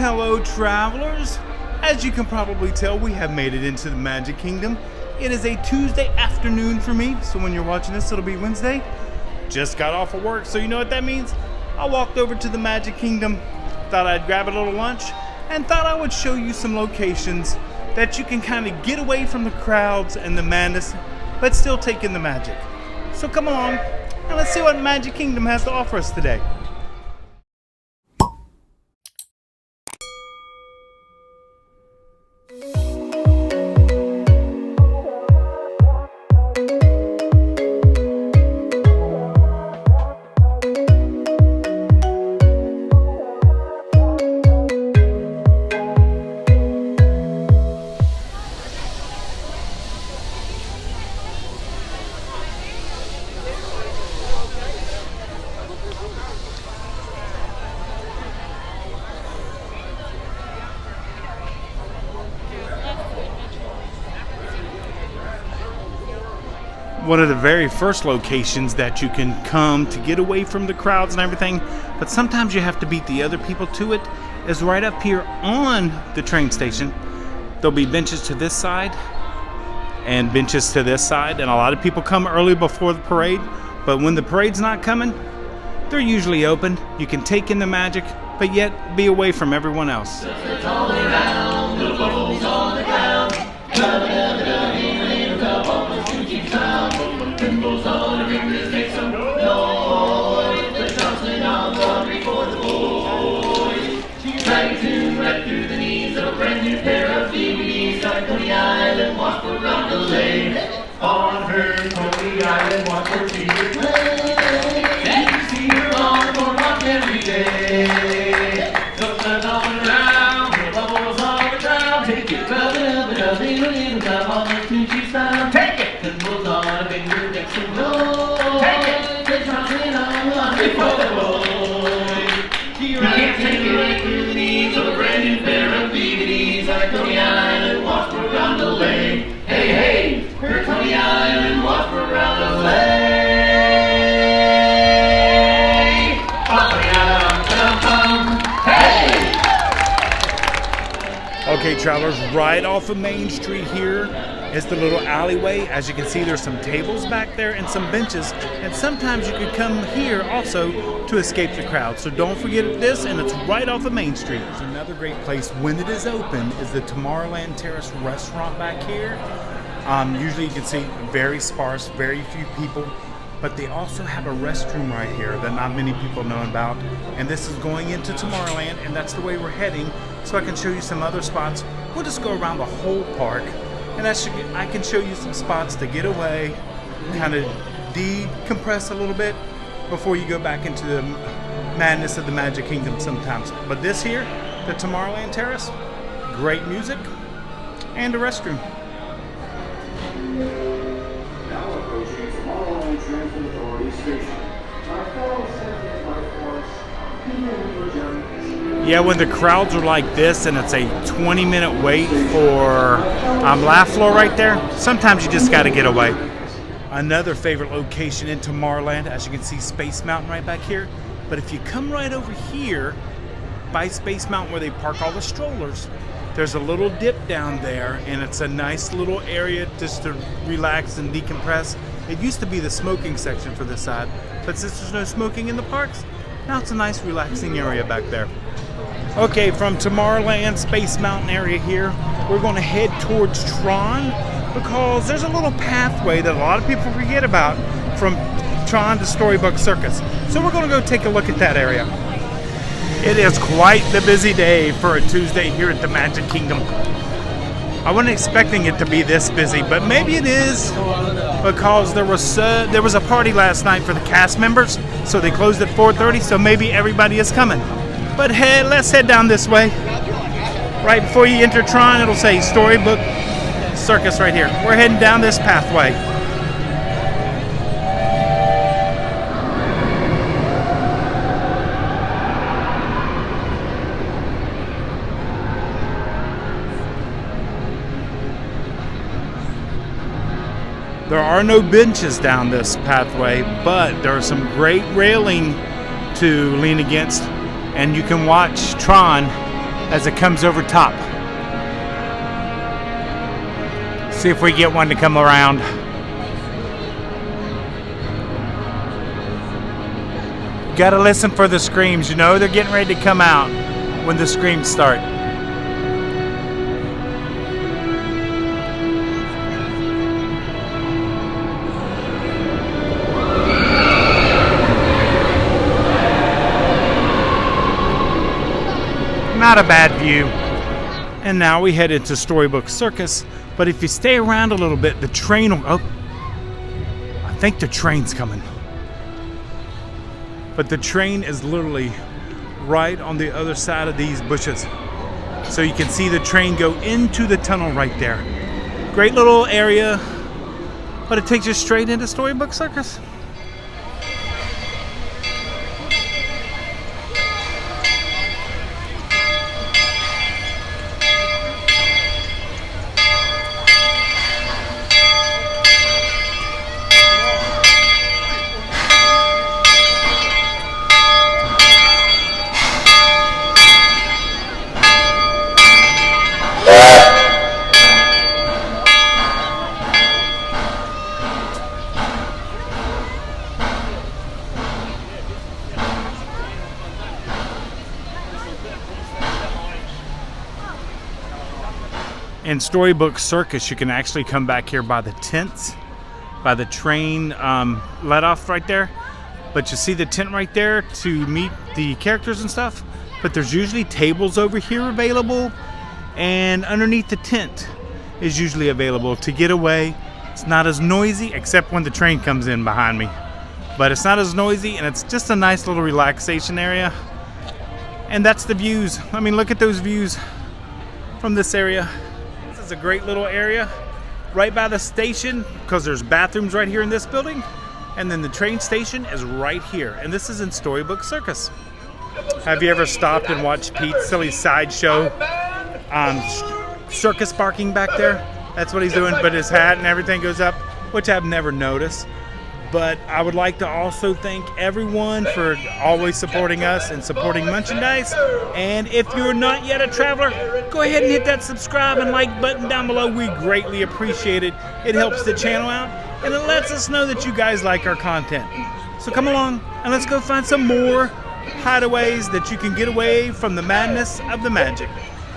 Hello travelers! As you can probably tell, we have made it into the Magic Kingdom. It is a Tuesday afternoon for me, so when you're watching this, it'll be Wednesday. Just got off of work, so you know what that means? I walked over to the Magic Kingdom, thought I'd grab a little lunch, and thought I would show you some locations that you can kind of get away from the crowds and the madness, but still take in the magic. So come along, and let's see what Magic Kingdom has to offer us today. One of the very first locations that you can come to get away from the crowds and everything, but sometimes you have to beat the other people to it, is right up here on the train station. There'll be benches to this side and benches to this side, and a lot of people come early before the parade, but when the parade's not coming, they're usually open. You can take in the magic, but yet be away from everyone else. On her Coney Island, watch her feet play. And you see her on the boardwalk every day. Sometimes on and around, the bubbles on the ground. Take it, rub it up, little tap on the Gucci style. Take it, and pulls on a finger next to go. Take it, they're trouncing on before the boy. You can't take it right through the knees of a brand new pair of BBDs. On Coney Island, watch her around the lake. Hey, hey, her Coney Island, walk around the lake. Hey! Okay, travelers, right off of Main Street here is the little alleyway. As you can see, there's some tables back there and some benches, and sometimes you could come here also to escape the crowd. So don't forget this, and it's right off of Main Street. There's another great place when it is open is the Tomorrowland Terrace restaurant back here. Usually you can see very sparse, very few people, but they also have a restroom right here that not many people know about. And this is going into Tomorrowland, and that's the way we're heading. So I can show you some other spots. We'll just go around the whole park, and I can show you some spots to get away, kind of decompress a little bit before you go back into the madness of the Magic Kingdom sometimes. But this here, the Tomorrowland Terrace, great music and a restroom. Now approaching Tomorrowland Transit Authority Station. Our fellow citizens lifeguards, Yeah, when the crowds are like this and it's a 20-minute wait for laugh floor right there, sometimes you just got to get away. Another favorite location in Tomorrowland, as you can see, Space Mountain right back here. But if you come right over here by Space Mountain where they park all the strollers, there's a little dip down there, and it's a nice little area just to relax and decompress. It used to be the smoking section for this side, but since there's no smoking in the parks, now it's a nice relaxing area back there. Okay, from Tomorrowland Space Mountain area here, we're going to head towards Tron because there's a little pathway that a lot of people forget about from Tron to Storybook Circus. So we're going to go take a look at that area. It is quite the busy day for a Tuesday here at the Magic Kingdom. I wasn't expecting it to be this busy, but maybe it is because there was a party last night for the cast members, so they closed at 4:30, so maybe everybody is coming. But hey, let's head down this way. Right before you enter Tron, it'll say Storybook Circus right here. We're heading down this pathway. There are no benches down this pathway, but there are some great railing to lean against, and you can watch Tron as it comes over top. See if we get one to come around. Gotta listen for the screams. You know they're getting ready to come out when the screams start. Not a bad view. And now we head into Storybook Circus. But if you stay around a little bit, the train will... Oh, I think the train's coming. But the train is literally right on the other side of these bushes. So you can see the train go into the tunnel right there. Great little area, but it takes you straight into Storybook Circus. In Storybook Circus, you can actually come back here by the tents, by the train let off right there. But you see the tent right there to meet the characters and stuff. But there's usually tables over here available, and underneath the tent is usually available to get away. It's not as noisy, except when the train comes in behind me. But it's not as noisy, and it's just a nice little relaxation area. And that's the views. I mean, look at those views from this area. This is a great little area right by the station, because there's bathrooms right here in this building, and then the train station is right here, and this is in Storybook Circus. Have you ever stopped and watched Pete's Silly Sideshow circus barking back there? That's what he's doing, but his hat and everything goes up, which I've never noticed. But I would like to also thank everyone for always supporting us and supporting Munchandise. And if you're not yet a traveler, go ahead and hit that subscribe and like button down below. We greatly appreciate it. It helps the channel out, and it lets us know that you guys like our content. So come along and let's go find some more hideaways that you can get away from the madness of the magic.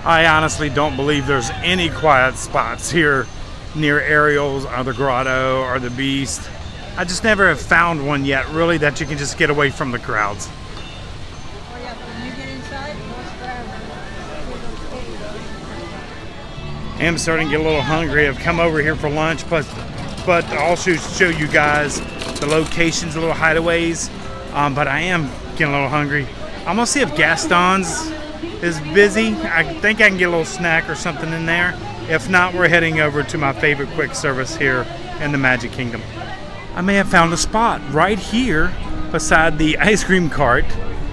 I honestly don't believe there's any quiet spots here near Ariel's or the Grotto or the Beast. I just never have found one yet, really, that you can just get away from the crowds. Oh yeah, when you get inside, I'm starting to get a little hungry. I've come over here for lunch, but to also show you guys the locations, the little hideaways. But I am getting a little hungry. I'm gonna see if Gaston's is busy. I think I can get a little snack or something in there. If not, we're heading over to my favorite quick service here in the Magic Kingdom. I may have found a spot right here beside the ice cream cart.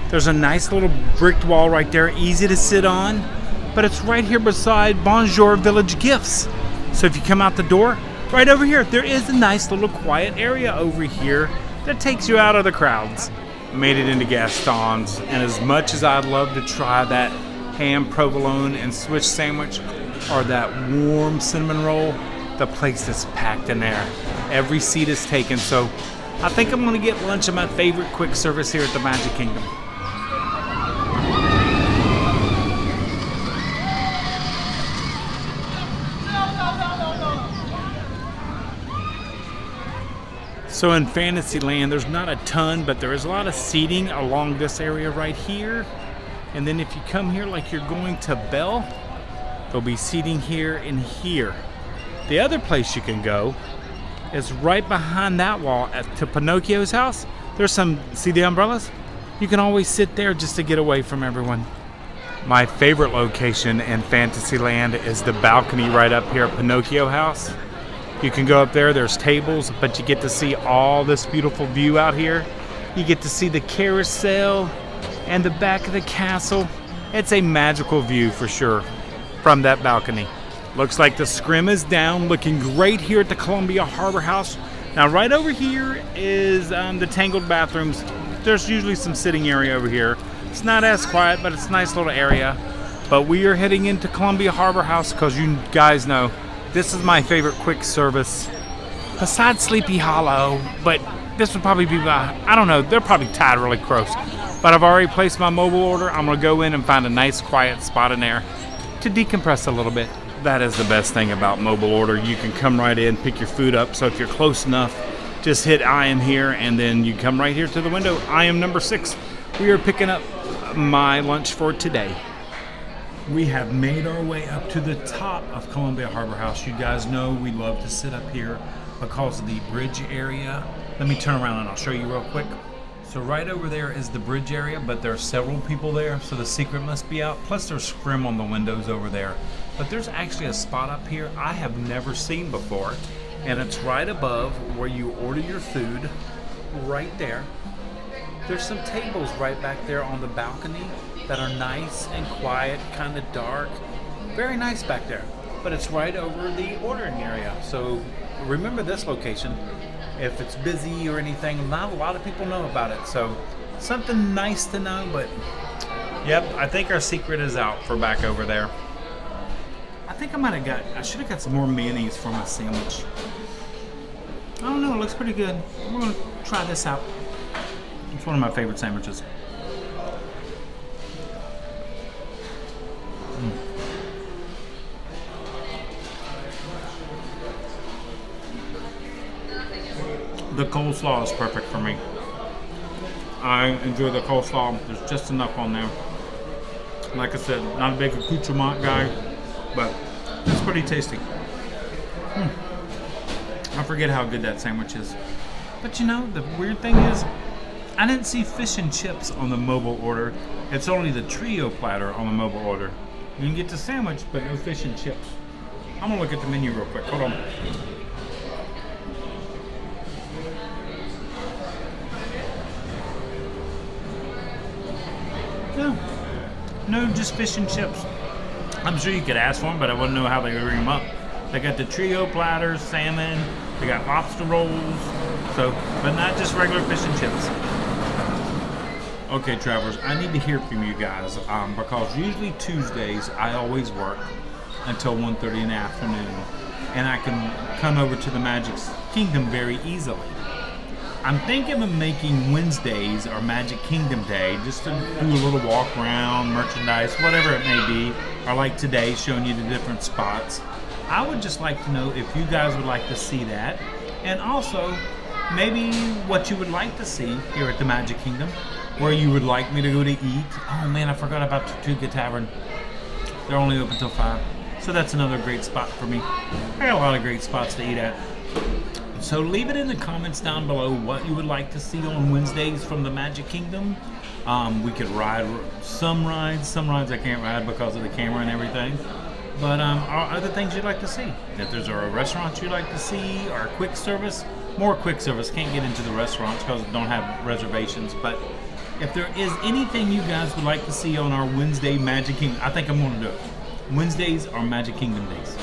There's a nice little bricked wall right there, easy to sit on, but it's right here beside Bonjour Village Gifts. So if you come out the door, right over here, there is a nice little quiet area over here that takes you out of the crowds. Made it into Gaston's, and as much as I'd love to try that ham provolone and Swiss sandwich or that warm cinnamon roll, the place is packed in there. Every seat is taken, so I think I'm going to get lunch at my favorite quick service here at the Magic Kingdom. So in Fantasyland, there's not a ton, but there is a lot of seating along this area right here. And then if you come here like you're going to Belle, there'll be seating here and here. The other place you can go is right behind that wall to Pinocchio's house. There's some, see the umbrellas? You can always sit there just to get away from everyone. My favorite location in Fantasyland is the balcony right up here at Pinocchio house. You can go up there, there's tables, but you get to see all this beautiful view out here. You get to see the carousel and the back of the castle. It's a magical view for sure from that balcony. Looks like the scrim is down, looking great here at the Columbia Harbor House. Now right over here is the Tangled bathrooms. There's usually some sitting area over here. It's not as quiet, but it's a nice little area. But we are heading into Columbia Harbor House because you guys know this is my favorite quick service besides Sleepy Hollow. But this would probably be my, I don't know, they're probably tied really close. But I've already placed my mobile order. I'm gonna go in and find a nice quiet spot in there to decompress a little bit. That is the best thing about mobile order. You can come right in, pick your food up. So if you're close enough, just hit I am here and then you come right here to the window. I am number 6. We are picking up my lunch for today. We have made our way up to the top of Columbia Harbor House. You guys know we love to sit up here because of the bridge area. Let me turn around and I'll show you real quick. So right over there is the bridge area, but there are several people there, so the secret must be out. Plus there's scrim on the windows over there. But there's actually a spot up here I have never seen before, and it's right above where you order your food, right there. There's some tables right back there on the balcony that are nice and quiet, kind of dark. Very nice back there. But it's right over the ordering area. So remember this location. If it's busy or anything, not a lot of people know about it. So something nice to know, but yep, I think our secret is out for back over there. I think I should have got some more mayonnaise for my sandwich. I don't know, it looks pretty good. We're gonna try this out. It's one of my favorite sandwiches. The coleslaw is perfect for me. I enjoy the coleslaw. There's just enough on there. Like I said, not a big accoutrement guy, but it's pretty tasty. I forget how good that sandwich is. But you know, the weird thing is, I didn't see fish and chips on the mobile order. It's only the trio platter on the mobile order. You can get the sandwich, but no fish and chips. I'm gonna look at the menu real quick. Hold on. No, just fish and chips. I'm sure you could ask for them, but I wouldn't know how they would bring them up. They got the trio platters, salmon, they got lobster rolls, so, but not just regular fish and chips. Okay, travelers, I need to hear from you guys because usually Tuesdays I always work until 1:30 in the afternoon, and I can come over to the Magic Kingdom very easily. I'm thinking of making Wednesdays our Magic Kingdom Day, just to do a little walk around, merchandise, whatever it may be, or like today, showing you the different spots. I would just like to know if you guys would like to see that, and also maybe what you would like to see here at the Magic Kingdom, where you would like me to go to eat. Oh man, I forgot about Tortuga Tavern. They're only open till 5, so that's another great spot for me. I got a lot of great spots to eat at. So leave it in the comments down below what you would like to see on Wednesdays from the Magic Kingdom. We could ride some rides I can't ride because of the camera and everything. But are other things you'd like to see? If there's a restaurant you'd like to see, or quick service, more quick service. Can't get into the restaurants because we don't have reservations. But if there is anything you guys would like to see on our Wednesday Magic Kingdom, I think I'm going to do it. Wednesdays are Magic Kingdom days.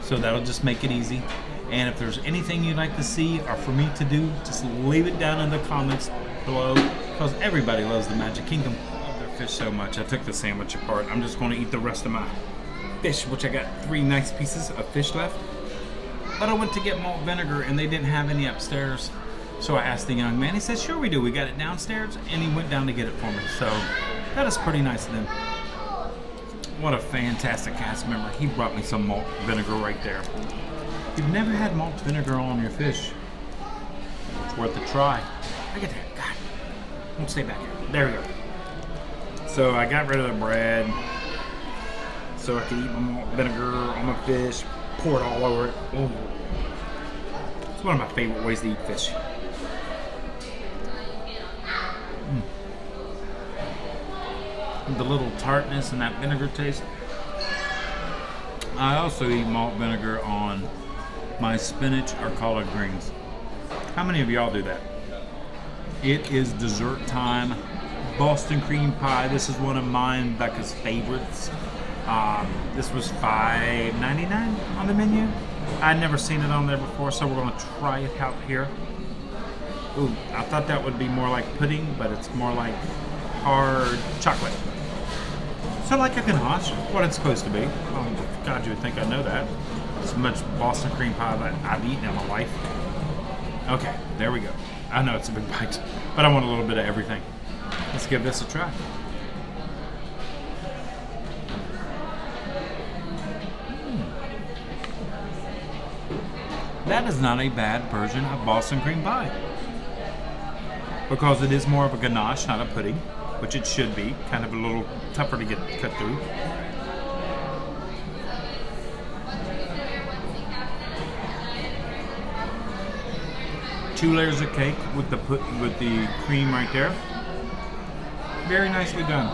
So that'll just make it easy. And if there's anything you'd like to see or for me to do, just leave it down in the comments below because everybody loves the Magic Kingdom. I love their fish so much. I took the sandwich apart. I'm just going to eat the rest of my fish, which I got 3 nice pieces of fish left. But I went to get malt vinegar and they didn't have any upstairs. So I asked the young man. He said, sure we do. We got it downstairs. And he went down to get it for me. So that is pretty nice of them. What a fantastic cast member. He brought me some malt vinegar right there. If you've never had malt vinegar on your fish, it's worth a try. Look at that. God. Don't stay back here. There we go. So I got rid of the bread so I could eat my malt vinegar on my fish, pour it all over it. Oh. It's one of my favorite ways to eat fish. The little tartness and that vinegar taste. I also eat malt vinegar on my spinach or collard greens. How many of y'all do that? It is dessert time. Boston cream pie. This is one of mine, Becca's favorites. This was $5.99 on the menu. I'd never seen it on there before, so we're gonna try it out here. Ooh, I thought that would be more like pudding, but it's more like hard chocolate. So So like a ganache, what it's supposed to be. Oh, God, you would think I know that. As much Boston cream pie that I've eaten in my life. Okay, there we go. I know it's a big bite, but I want a little bit of everything. Let's give this a try. That is not a bad version of Boston cream pie. Because it is more of a ganache, not a pudding, which it should be. Kind of a little tougher to get cut through. Two layers of cake with the cream right there. Very nicely done.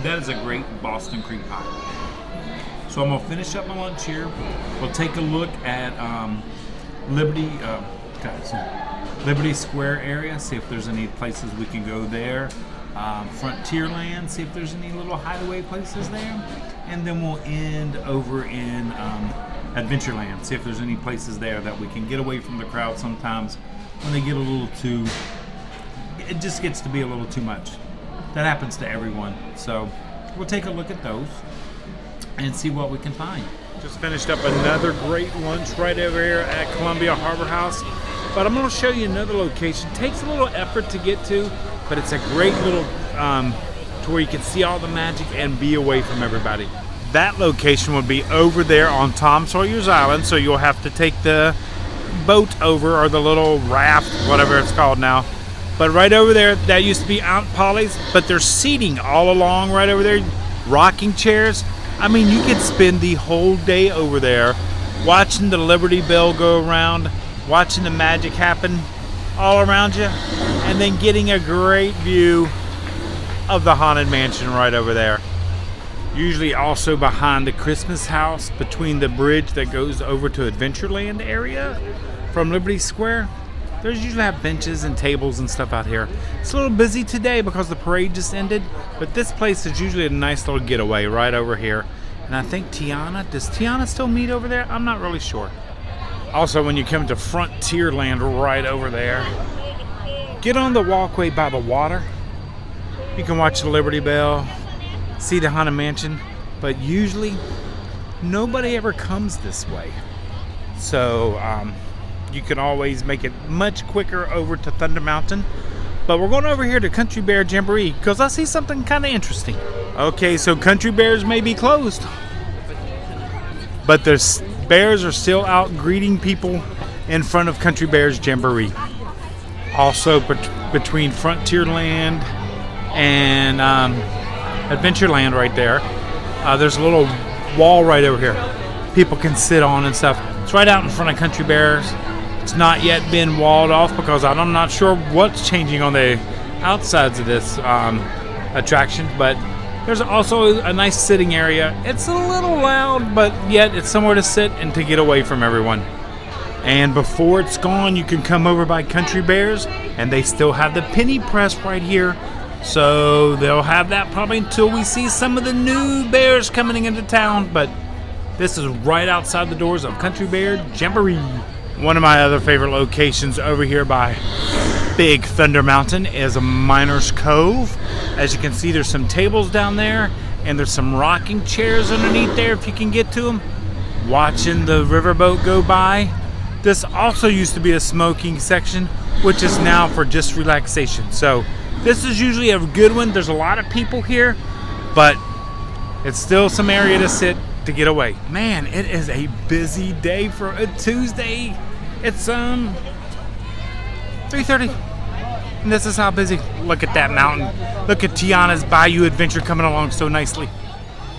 That is a great Boston cream pie. So I'm gonna finish up my lunch here. We'll take a look at Liberty Square area. See if there's any places we can go there. Frontierland. See if there's any little hideaway places there. And then we'll end over in Adventureland. See if there's any places there that we can get away from the crowd sometimes when they get a little too, it just gets to be a little too much. That happens to everyone. So we'll take a look at those and see what we can find. Just finished up another great lunch right over here at Columbia Harbor House. But I'm going to show you another location. Takes a little effort to get to, but it's a great little to where you can see all the magic and be away from everybody. That location would be over there on Tom Sawyer's Island, so you'll have to take the boat over, or the little raft, whatever it's called now. But right over there, that used to be Aunt Polly's, but there's seating all along right over there, rocking chairs. I mean, you could spend the whole day over there watching the Liberty Bell go around, watching the magic happen all around you, and then getting a great view of the Haunted Mansion right over there. Usually also behind the Christmas house, between the bridge that goes over to Adventureland area from Liberty Square. There's usually have benches and tables and stuff out here. It's a little busy today because the parade just ended, but this place is usually a nice little getaway right over here. And I think does Tiana still meet over there? I'm not really sure. Also, when you come to Frontierland right over there, get on the walkway by the water. You can watch the Liberty Bell, see the Haunted Mansion, but usually nobody ever comes this way. So you can always make it much quicker over to Thunder Mountain. But we're going over here to Country Bear Jamboree because I see something kind of interesting. Okay, so Country Bears may be closed, but the bears are still out greeting people in front of Country Bears Jamboree. Also between Frontierland and Adventureland right there, there's a little wall right over here people can sit on and stuff. It's right out in front of Country Bears. It's not yet been walled off because I'm not sure what's changing on the outsides of this attraction, but there's also a nice sitting area. It's a little loud, but yet it's somewhere to sit and to get away from everyone. And before it's gone, you can come over by Country Bears, and they still have the penny press right here. So they'll have that probably until we see some of the new bears coming into town. But this is right outside the doors of Country Bear Jamboree. One of my other favorite locations over here by Big Thunder Mountain is Miners Cove. As you can see, there's some tables down there, and there's some rocking chairs underneath there if you can get to them. Watching the riverboat go by. This also used to be a smoking section, which is now for just relaxation. So this is usually a good one. There's a lot of people here, but it's still some area to sit to get away. Man, it is a busy day for a Tuesday. It's 3:30, and this is how busy. Look at that mountain. Look at Tiana's Bayou Adventure coming along so nicely.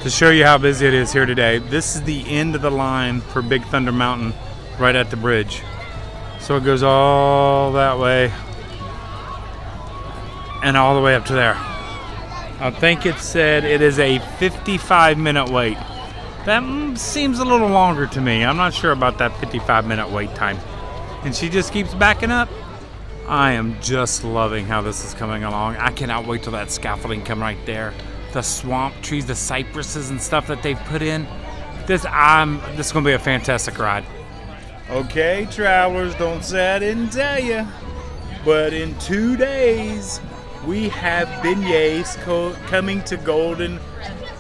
To show you how busy it is here today, this is the end of the line for Big Thunder Mountain, right at the bridge. So it goes all that way and all the way up to there. I think it said it is a 55-minute wait. That seems a little longer to me. I'm not sure about that 55-minute wait time. And she just keeps backing up. I am just loving how this is coming along. I cannot wait till that scaffolding come right there. The swamp trees, the cypresses and stuff that they've put in. This is going to be a fantastic ride. Okay, travelers, don't say I didn't tell you. But in 2 days, we have beignets coming to Golden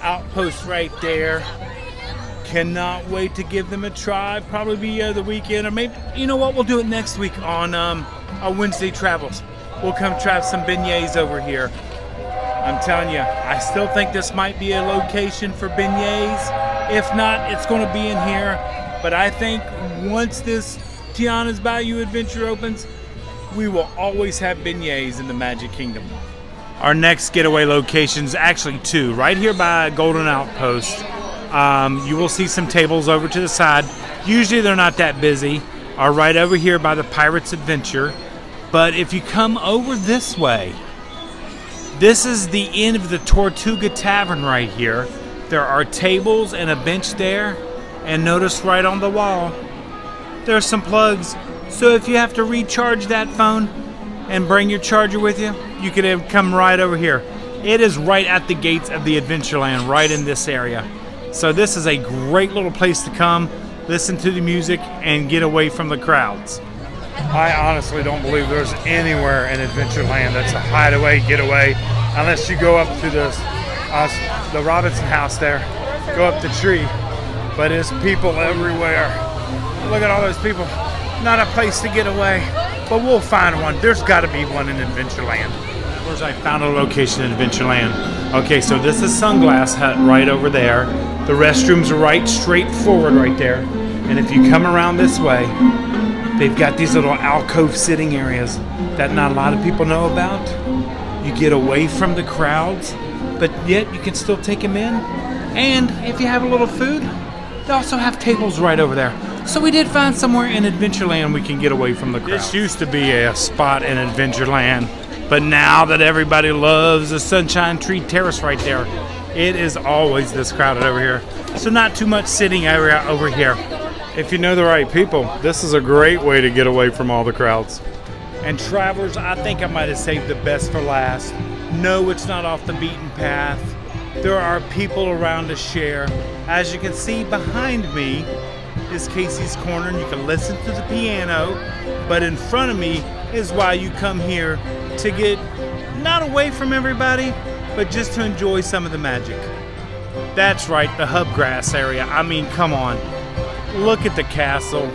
outpost right there. Cannot wait to give them a try. Probably be the weekend, or maybe, you know what, we'll do it next week on our Wednesday travels. We'll come try some beignets over here. I'm telling you, I still think this might be a location for beignets. If not, it's going to be in here. But I think once this Tiana's Bayou Adventure opens, we will always have beignets in the Magic Kingdom. Our next getaway location's actually two, right here by Golden Outpost. You will see some tables over to the side. Usually they're not that busy. Are right over here by the Pirates Adventure. But if you come over this way, this is the end of the Tortuga Tavern right here. There are tables and a bench there. And notice right on the wall, there's some plugs. So if you have to recharge that phone and bring your charger with you, you can come right over here. It is right at the gates of the Adventureland, right in this area. So this is a great little place to come, listen to the music, and get away from the crowds. I honestly don't believe there's anywhere in Adventureland that's a hideaway, getaway, unless you go up to the Robinson house there, go up the tree. But it's people everywhere. Look at all those people. Not a place to get away, but we'll find one. There's got to be one in Adventureland. Where's I found a location in Adventureland. Okay, so this is Sunglass Hut right over there. The restrooms are right straight forward right there. And if you come around this way, they've got these little alcove sitting areas that not a lot of people know about. You get away from the crowds, but yet you can still take them in. And if you have a little food, they also have tables right over there. So we did find somewhere in Adventureland we can get away from the crowd. This used to be a spot in Adventureland, but now that everybody loves the Sunshine Tree Terrace right there, it is always this crowded over here. So not too much sitting area over here. If you know the right people, this is a great way to get away from all the crowds. And travelers, I think I might have saved the best for last. No, it's not off the beaten path. There are people around to share. As you can see behind me is Casey's Corner, and you can listen to the piano. But in front of me is why you come here, to get not away from everybody, but just to enjoy some of the magic. That's right, the Hubgrass area. I mean, come on. Look at the castle.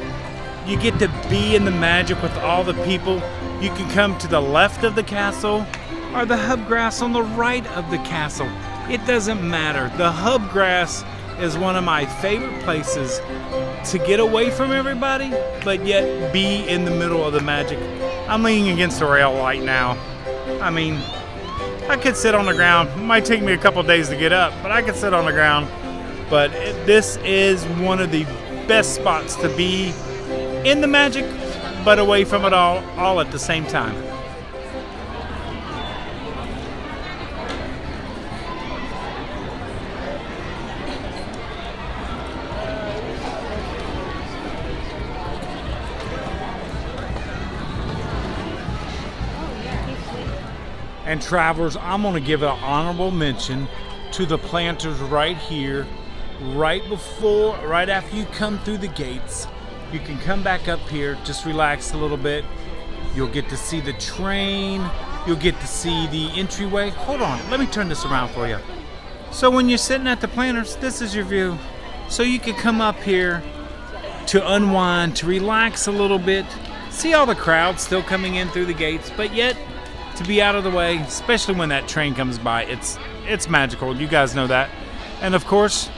You get to be in the magic with all the people. You can come to the left of the castle or the Hubgrass on the right of the castle. It doesn't matter. The Hubgrass is one of my favorite places to get away from everybody, but yet be in the middle of the magic. I'm leaning against the rail right now. I mean, I could sit on the ground. It might take me a couple days to get up, but I could sit on the ground. But this is one of the best spots to be in the magic, but away from it all at the same time. And travelers, I'm going to give an honorable mention to the planters right here, right after you come through the gates. You can come back up here, just relax a little bit. You'll get to see the train. You'll get to see the entryway. Hold on, let me turn this around for you. So when you're sitting at the planters, this is your view. So you can come up here to unwind, to relax a little bit. See all the crowds still coming in through the gates, but yet to be out of the way, especially when that train comes by. It's magical. You guys know that. And of course,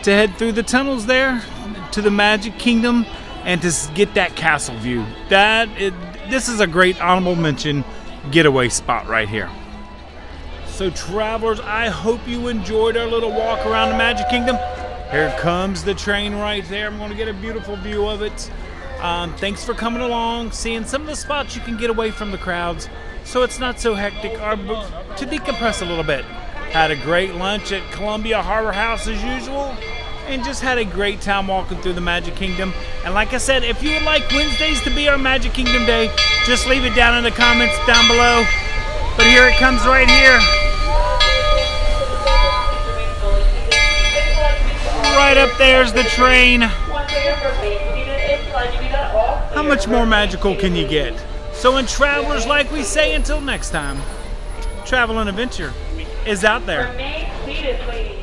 to head through the tunnels there to the Magic Kingdom and to get that castle view. This is a great honorable mention getaway spot right here. So travelers, I hope you enjoyed our little walk around the Magic Kingdom. Here comes the train right there. I'm going to get a beautiful view of it. Thanks for coming along, seeing some of the spots you can get away from the crowds, so it's not so hectic, or to decompress a little bit. Had a great lunch at Columbia Harbor House as usual, and just had a great time walking through the Magic Kingdom. And like I said, if you would like Wednesdays to be our Magic Kingdom day, just leave it down in the comments down below. But here it comes right here. Right up there's the train. How much more magical can you get? So in travelers, like we say, until next time, travel and adventure is out there. Remain seated, please.